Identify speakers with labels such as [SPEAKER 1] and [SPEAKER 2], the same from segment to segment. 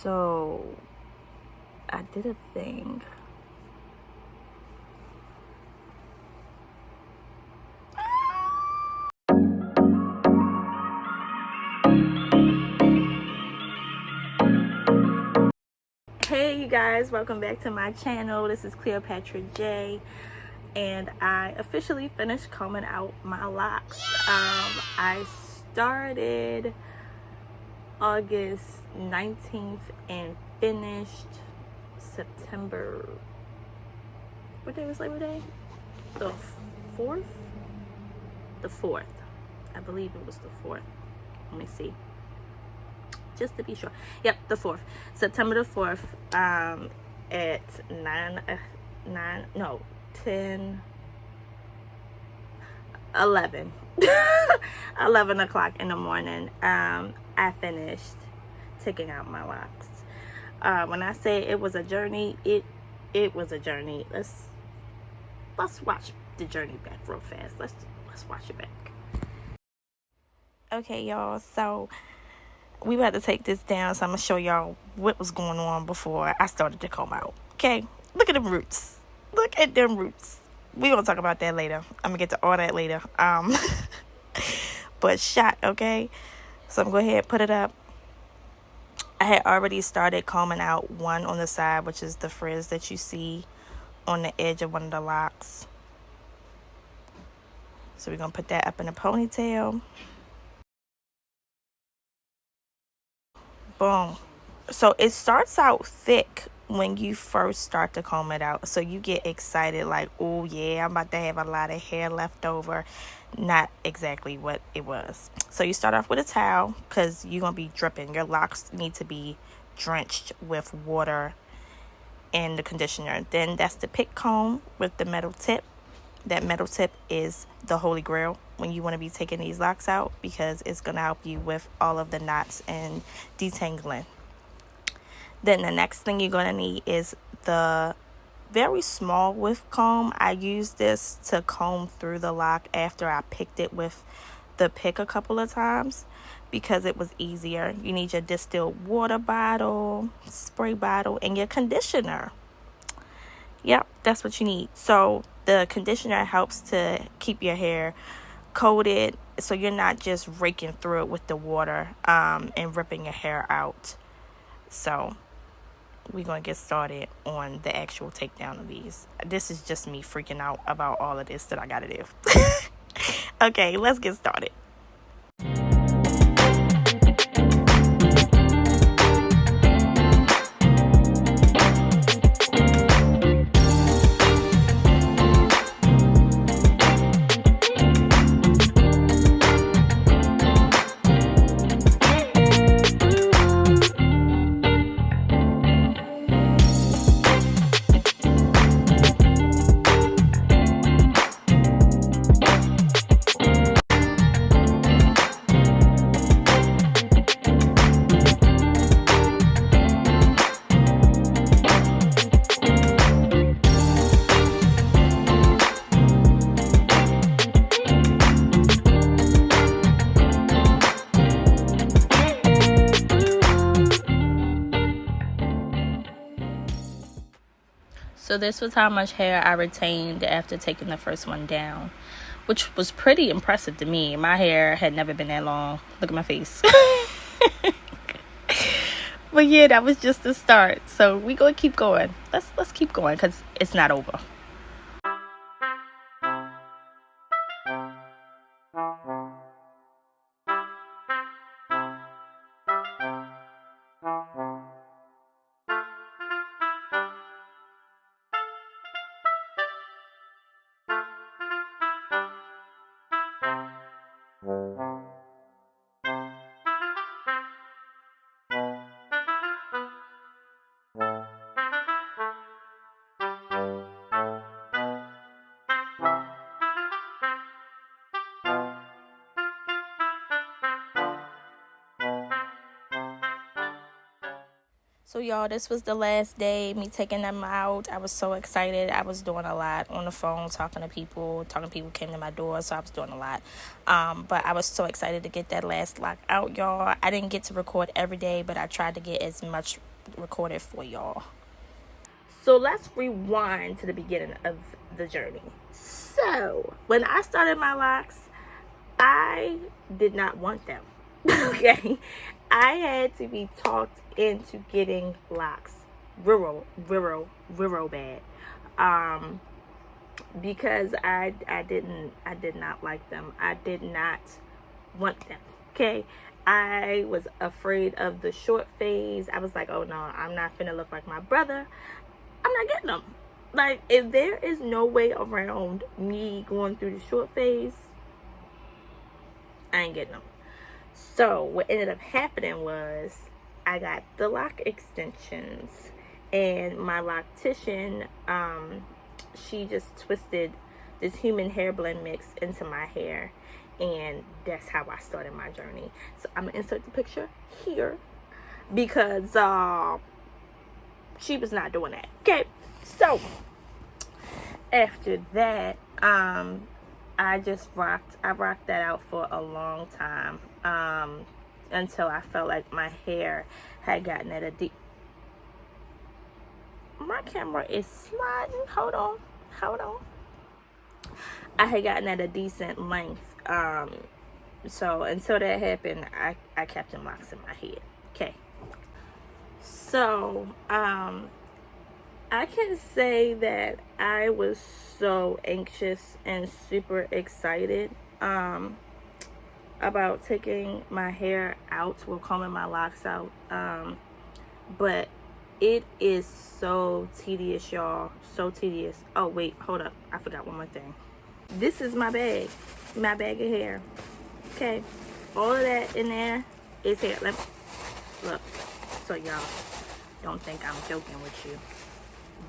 [SPEAKER 1] So I did a thing. Hey you guys, welcome back to my channel. This is Cleopatre'J, and I officially finished combing out my locks. I started August 19th and finished September, what day was Labor Day? The 4th? The 4th. I believe it was the 4th. Let me see. Just to be sure. Yep, the 4th. September the 4th, at 11 o'clock in the morning, I finished taking out my locks. When I say it was a journey, it was a journey. Let's watch the journey back real fast. Let's watch it back. Okay, y'all, so we about to take this down, so I'm gonna show y'all what was going on before I started to comb out. Okay, look at them roots. Look at them roots. We gonna talk about that later. I'm gonna get to all that later. But shot, okay. So I'm gonna go ahead and put it up. I had already started combing out one on the side, which is the frizz that you see on the edge of one of the locks. So we're gonna put that up in a ponytail. Boom. So it starts out thick when you first start to comb it out, so you get excited like, oh yeah, I'm about to have a lot of hair left over. Not exactly what it was. So you start off with a towel because you're gonna be dripping. Your locks need to be drenched with water and the conditioner. Then that's the pick comb with the metal tip. That metal tip is the holy grail when you want to be taking these locks out, because it's going to help you with all of the knots and detangling. Then the next thing you're going to need is the very small width comb. I used this to comb through the lock after I picked it with the pick a couple of times because it was easier. You need your distilled water bottle, spray bottle, and your conditioner. Yep, that's what you need. So the conditioner helps to keep your hair coated, so you're not just raking through it with the water and ripping your hair out. So we're going to get started on the actual takedown of these. This is just me freaking out about all of this that I got to do. Okay, let's get started. So this was how much hair I retained after taking the first one down, which was pretty impressive to me. My hair had never been that long. Look at my face. But yeah, that was just the start. So we gonna keep going. Let's keep going because it's not over. So y'all, this was the last day, me taking them out. I was so excited. I was doing a lot on the phone, talking to people came to my door, so I was doing a lot. But I was so excited to get that last lock out, y'all. I didn't get to record every day, but I tried to get as much record it for y'all. So let's rewind to the beginning of the journey. So when I started my locks, I did not want them. Okay, I had to be talked into getting locks real bad, because I did not like them. I did not want them. Okay, I was afraid of the short phase. I was like, oh no, I'm not finna look like my brother. I'm not getting them. Like, if there is no way around me going through the short phase, I ain't getting them. So what ended up happening was I got the lock extensions, and my loctician, she just twisted this human hair blend mix into my hair, and that's how I started my journey. So I'm gonna insert the picture here because she was not doing that. Okay, so after that, I rocked that out for a long time, until I felt like my hair had gotten at a deep. My camera is sliding. Hold on. I had gotten at a decent length. So until that happened, I kept them locks in my head. Okay. So, I can say that I was so anxious and super excited about taking my hair out, or combing my locks out. But it is so tedious, y'all. So tedious. Oh, wait, hold up. I forgot one more thing. This is my bag of hair. Okay, all of that in there is hair. Look, so y'all don't think I'm joking with you.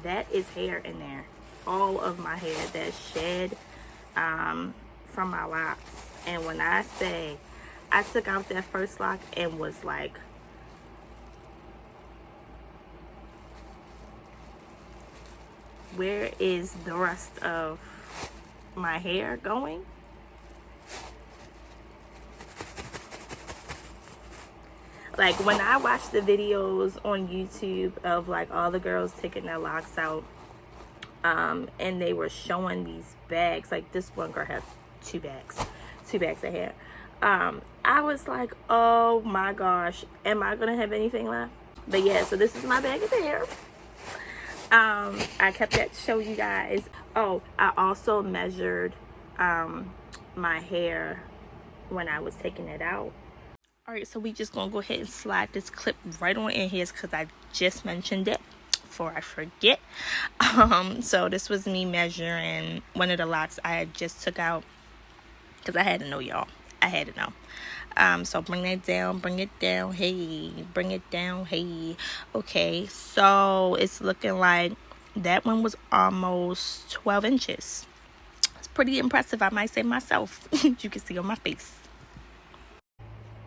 [SPEAKER 1] That is hair in there. All of my hair that's shed from my locks. And when I say I took out that first lock and was like, where is the rest of my hair going? Like, when I watch the videos on YouTube of like all the girls taking their locks out, and they were showing these bags, like this one girl had two bags of hair. I was like, oh my gosh, am I gonna have anything left? But yeah, so this is my bag of hair. I kept that to show you guys. Oh, I also measured my hair when I was taking it out. All right, so we just gonna go ahead and slide this clip right on in here because I just mentioned it before I forget. So this was me measuring one of the locks I had just took out, because I had to know, y'all. I had to know. So bring it down, hey, bring it down, hey. Okay, so it's looking like that one was almost 12 inches. It's pretty impressive, I might say myself. You can see on my face.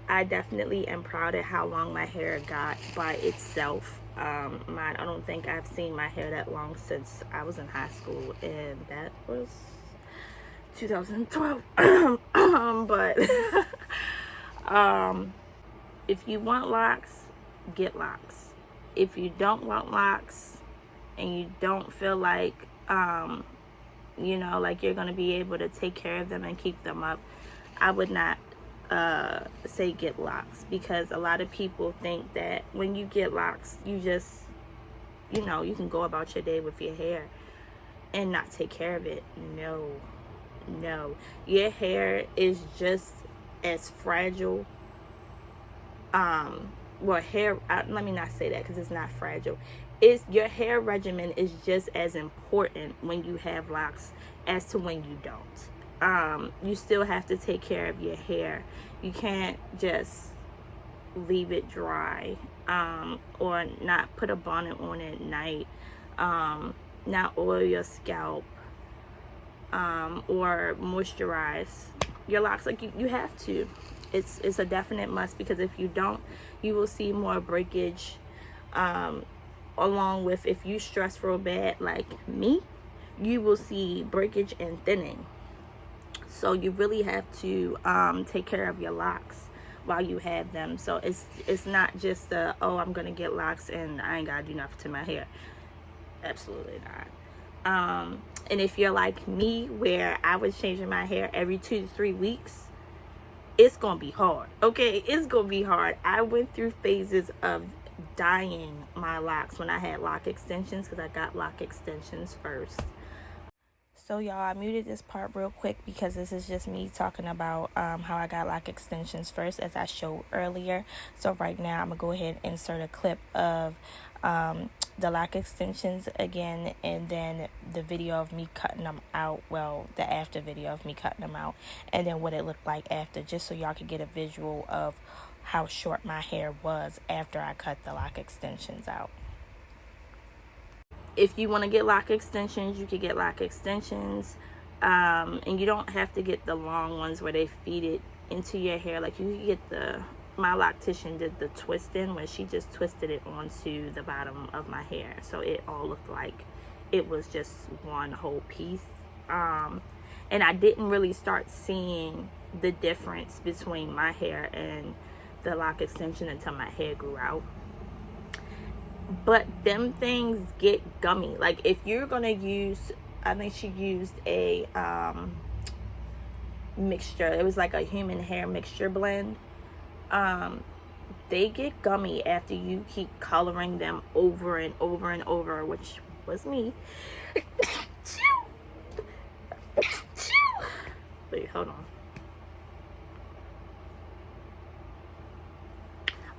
[SPEAKER 1] I definitely am proud of how long my hair got by itself. I don't think I've seen my hair that long since I was in high school, and that was 2012. But if you want locks, get locks. If you don't want locks and you don't feel like like you're gonna be able to take care of them and keep them up, I would not say get locks, because a lot of people think that when you get locks, you just you can go about your day with your hair and not take care of it. No, your hair is just as fragile. Let me not say that, because it's not fragile. Your hair regimen is just as important when you have locks as to when you don't. You still have to take care of your hair. You can't just leave it dry, or not put a bonnet on at night, not oil your scalp, or moisturize your locks. Like, you have to. It's a definite must, because if you don't, you will see more breakage, along with, if you stress real bad like me, you will see breakage and thinning. So you really have to take care of your locks while you have them. So it's not just the, oh, I'm gonna get locks and I ain't gotta do nothing to my hair. Absolutely not. And if you're like me, where I was changing my hair every 2 to 3 weeks, it's gonna be hard. Okay, it's gonna be hard. I went through phases of dyeing my locks when I had lock extensions, because I got lock extensions first. So y'all, I muted this part real quick because this is just me talking about how I got lock extensions first, as I showed earlier. So right now I'm gonna go ahead and insert a clip of the lock extensions again, and then the video of me cutting them out, well, the after video of me cutting them out, and then what it looked like after, just so y'all could get a visual of how short my hair was after I cut the lock extensions out. If you want to get lock extensions, you could get lock extensions, and you don't have to get the long ones where they feed it into your hair. Like, you can get my loctician did the twisting, where she just twisted it onto the bottom of my hair, so it all looked like it was just one whole piece. And I didn't really start seeing the difference between my hair and the lock extension until my hair grew out. But them things get gummy. Like, if you're gonna use, I think she used a mixture, it was like a human hair mixture blend. They get gummy after you keep coloring them over and over and over, which was me. Wait, hold on.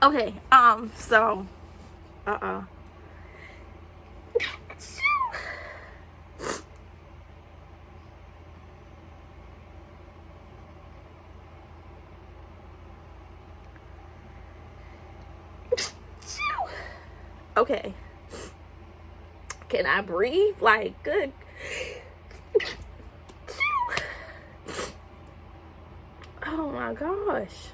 [SPEAKER 1] Okay, so okay, can I breathe? Like, good. Oh my gosh.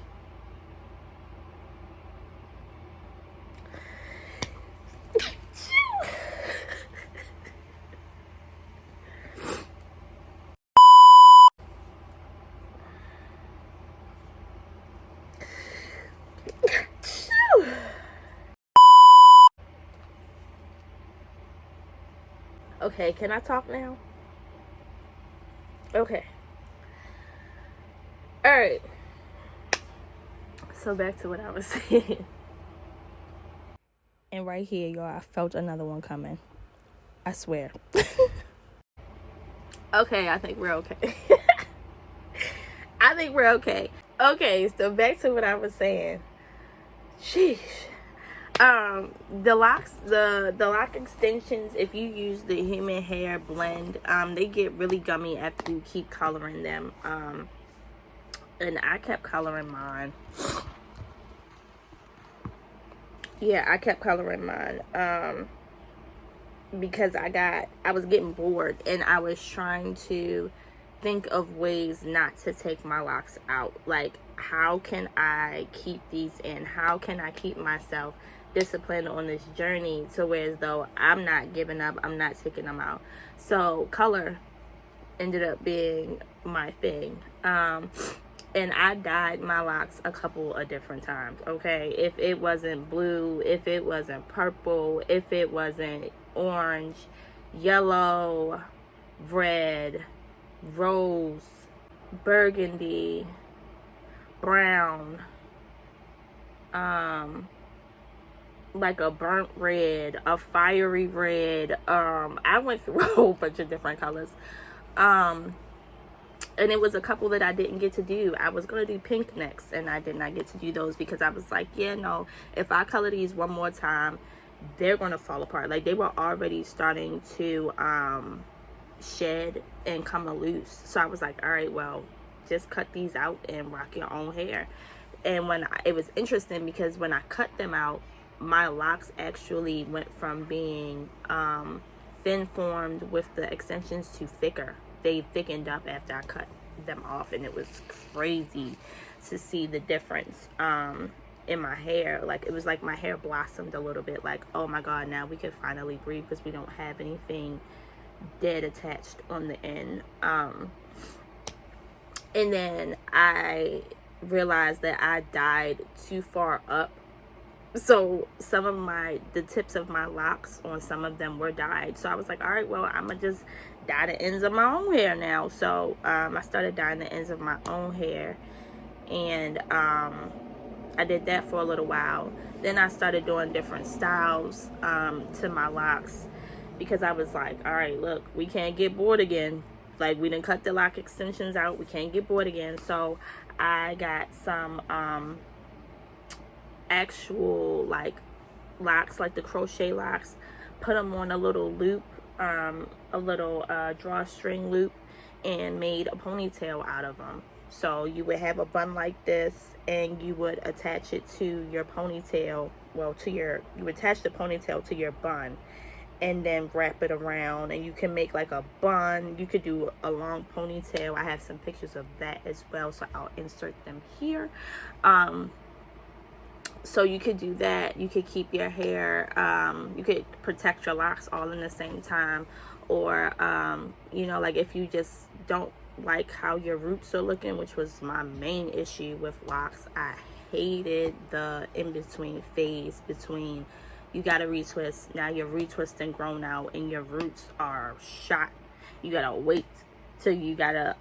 [SPEAKER 1] Okay, can I talk now? Okay. Alright. So back to what I was saying. And right here, y'all, I felt another one coming. I swear. Okay, I think we're okay. I think we're okay. Okay, so back to what I was saying. Sheesh. The lock extensions, if you use the human hair blend, they get really gummy after you keep coloring them. And I kept coloring mine. Yeah, I kept coloring mine. Because I was getting bored, and I was trying to think of ways not to take my locks out. Like, how can I keep these in? How can I keep myself disciplined on this journey to where as though I'm not giving up, I'm not taking them out? So color ended up being my thing. And I dyed my locks a couple of different times, okay? If it wasn't blue, if it wasn't purple, if it wasn't orange, yellow, red, rose, burgundy, brown, like a burnt red, a fiery red. I went through a whole bunch of different colors. And it was a couple that I didn't get to do. I was going to do pink next, and I did not get to do those because I was like, yeah, no, if I color these one more time, they're going to fall apart. Like, they were already starting to shed and come loose. So I was like, all right, well, just cut these out and rock your own hair. And it was interesting because when I cut them out, my locks actually went from being thin formed with the extensions to thicker. They thickened up after I cut them off, and it was crazy to see the difference in my hair. Like, it was like my hair blossomed a little bit. Like, oh my god, now we can finally breathe because we don't have anything dead attached on the end. And then I realized that I dyed too far up. So some of the tips of my locks on some of them were dyed. So I was like, all right, well, I'm gonna just dye the ends of my own hair now. So I started dyeing the ends of my own hair, and I did that for a little while. Then I started doing different styles to my locks, because I was like, all right, look, we can't get bored again. Like, we didn't cut the lock extensions out, we can't get bored again. So I got some actual like locks, like the crochet locks, put them on a little loop, a little drawstring loop, and made a ponytail out of them. So you would have a bun like this, and you would attach it to your ponytail, well, you would attach the ponytail to your bun, and then wrap it around, and you can make like a bun. You could do a long ponytail. I have some pictures of that as well, so I'll insert them here. So you could do that. You could keep your hair, you could protect your locks all in the same time. Or you know, like if you just don't like how your roots are looking, which was my main issue with locks. I hated the in-between phase between you gotta retwist, now you're retwisting grown out, and your roots are shot. You gotta wait till you gotta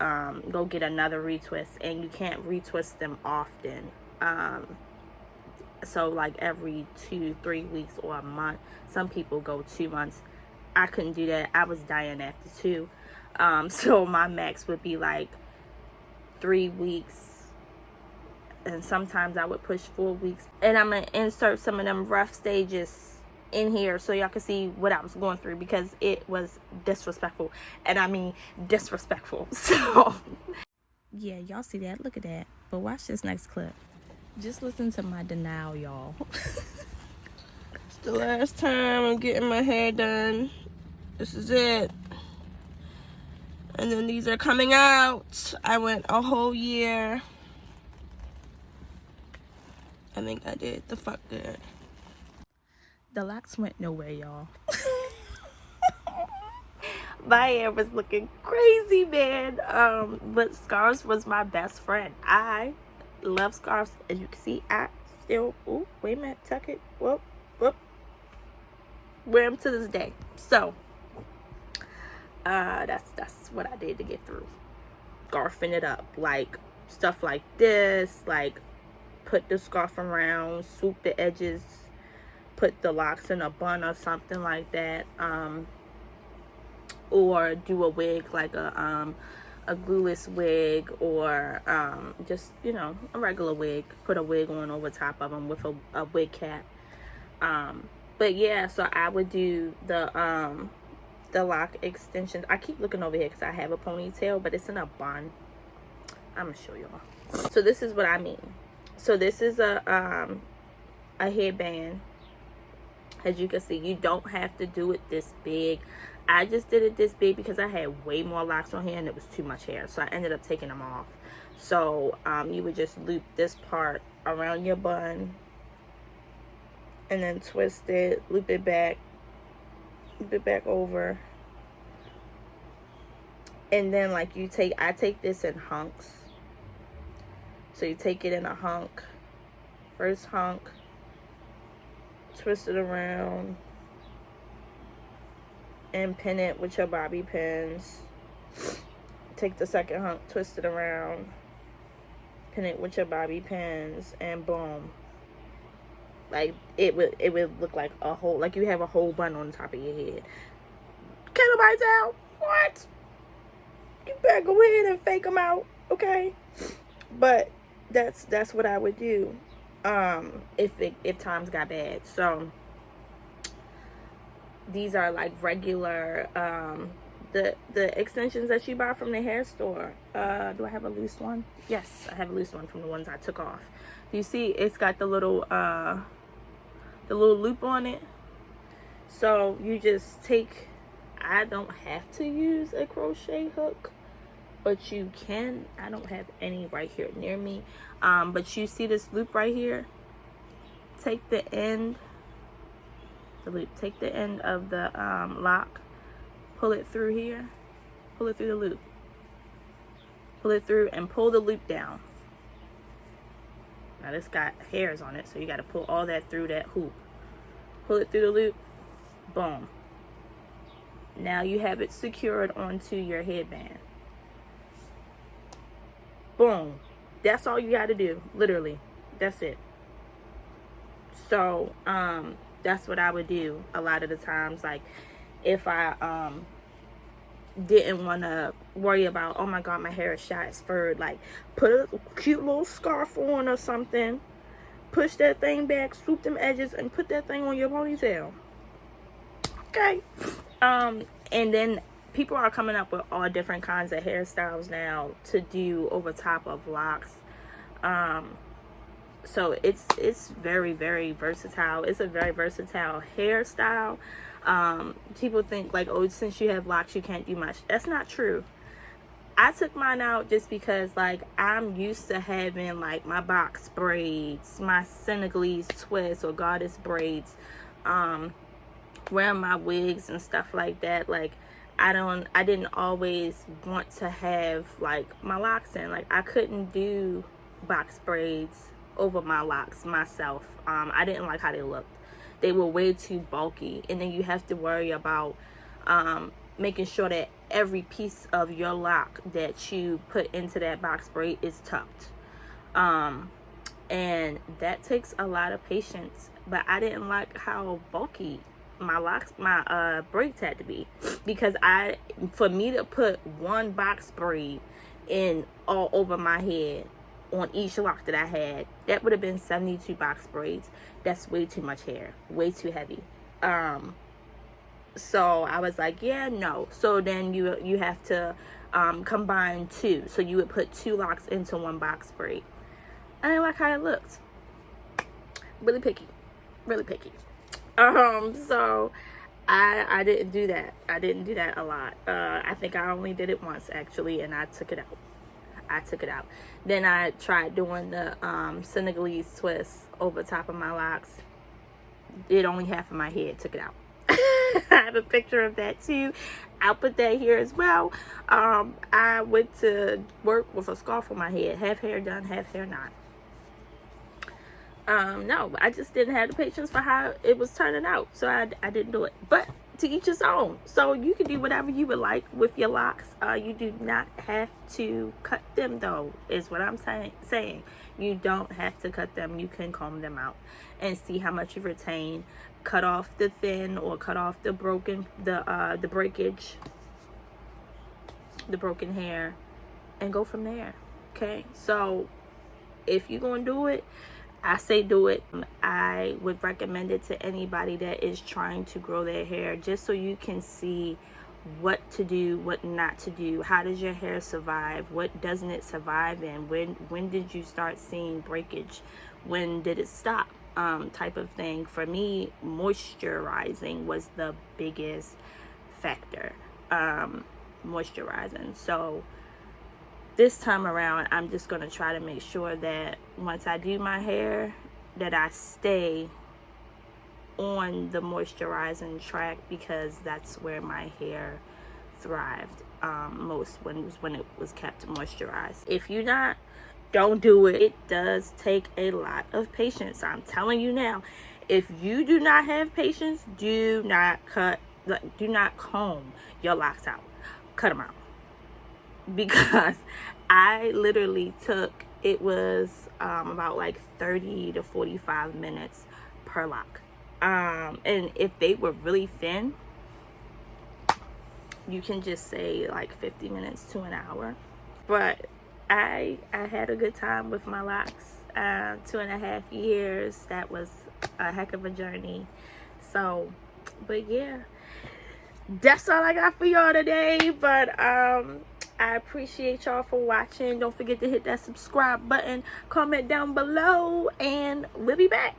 [SPEAKER 1] go get another retwist, and you can't retwist them often. So like every 2-3 weeks or a month. Some people go 2 months. I couldn't do that. I was dying after 2. So my max would be like 3 weeks, and sometimes I would push 4 weeks. And I'm gonna insert some of them rough stages in here so y'all can see what I was going through, because it was disrespectful, and I mean disrespectful. So yeah, y'all see that? Look at that. But watch this next clip. Just listen to my denial, y'all. It's the last time I'm getting my hair done. This is it. And then these are coming out. I went a whole year. I think I did. The fuck did. The locks went nowhere, y'all. My hair was looking crazy, man. But scarves was my best friend. I love scarves. As you can see, I still, oh, wait a minute, tuck it, whoop, whoop, wear them to this day. So that's what I did to get through. Scarfing it up, like stuff like this, like put the scarf around, swoop the edges, put the locks in a bun or something like that, or do a wig, like a glueless wig, or just, you know, a regular wig. Put a wig on over top of them with a wig cap. But yeah, so I would do the lock extensions. I keep looking over here because I have a ponytail, but it's in a bun. I'm gonna show y'all. So this is what I mean. So this is a headband. As you can see, you don't have to do it this big. I just did it this big because I had way more locks on here and it was too much hair, so I ended up taking them off. So you would just loop this part around your bun, and then twist it, loop it back over, and then like I take this in hunks. So you take it in a hunk, first hunk, twist it around, and pin it with your bobby pins. Take the second hunk, twist it around, pin it with your bobby pins, and boom. Like it would look like a whole, like you have a whole bun on top of your head. Can't nobody tell? What? You better go ahead and fake them out, okay? But that's what I would do if times got bad. So these are like regular the extensions that you buy from the hair store. Do I have a loose one? Yes, I have a loose one from the ones I took off. You see it's got the little loop on it. So you just take, I don't have to use a crochet hook, but you can. I don't have any right here near me. But you see this loop right here? Take the end, take the end of the lock, pull it through here, pull it through the loop, pull it through, and pull the loop down. Now this got hairs on it, so you got to pull all that through that hoop. Pull it through the loop. Boom. Now you have it secured onto your headband. Boom. That's all you got to do. Literally. That's it. So, that's what I would do a lot of the times. Like, if I, didn't want to worry about, oh my god, my hair is shot, it's furred, like, put a cute little scarf on or something, push that thing back, swoop them edges, and put that thing on your ponytail. Okay. And then people are coming up with all different kinds of hairstyles now to do over top of locks. So it's very, very versatile. It's a very versatile hairstyle. People think like, oh, since you have locks, you can't do much. That's not true. I took mine out just because, like, I'm used to having, like, my box braids, my Senegalese twist or goddess braids, wearing my wigs and stuff like that. Like, I didn't always want to have, like, my locks in. Like, I couldn't do box braids over my locks myself. I didn't like how they looked. They were way too bulky, and then you have to worry about making sure that every piece of your lock that you put into that box braid is tucked, and that takes a lot of patience. But I didn't like how bulky my braids had to be, because for me to put one box braid in all over my head on each lock that I had, that would have been 72 box braids. That's way too much hair, way too heavy. So I was like, yeah, no. So then you have to combine two. So you would put two locks into one box braid. I didn't like how it looked. Really picky, really picky. So I didn't do that. I didn't do that a lot. I think I only did it once, actually, and I took it out. Then I tried doing the Senegalese twist over top of my locks. Did only half of my head, took it out. I have a picture of that too. I'll put that here as well. I went to work with a scarf on my head, half hair done, half hair not. No, I just didn't have the patience for how it was turning out, so I didn't do it. But to each his own. So you can do whatever you would like with your locks. You do not have to cut them, though, is what I'm saying. You don't have to cut them. You can comb them out and see how much you retain. Cut off the thin, or cut off the broken, the breakage, the broken hair, and go from there. Okay, so if you're gonna do it, I say do it. I would recommend it to anybody that is trying to grow their hair, just so you can see what to do, what not to do. How does your hair survive? What doesn't it survive in? When did you start seeing breakage? When did it stop? Type of thing. For me, moisturizing was the biggest factor. Moisturizing. So this time around, I'm just going to try to make sure that once I do my hair, that I stay on the moisturizing track, because that's where my hair thrived most, when it was kept moisturized. If you're not, don't do it. It does take a lot of patience. I'm telling you now. If you do not have patience, do not comb your locks out. Cut them out. Because I literally took, it was about like 30 to 45 minutes per lock. And if they were really thin, you can just say like 50 minutes to an hour. But I had a good time with my locks. 2.5 years. That was a heck of a journey. So, but yeah, that's all I got for y'all today. But I appreciate y'all for watching. Don't forget to hit that subscribe button, comment down below, and we'll be back.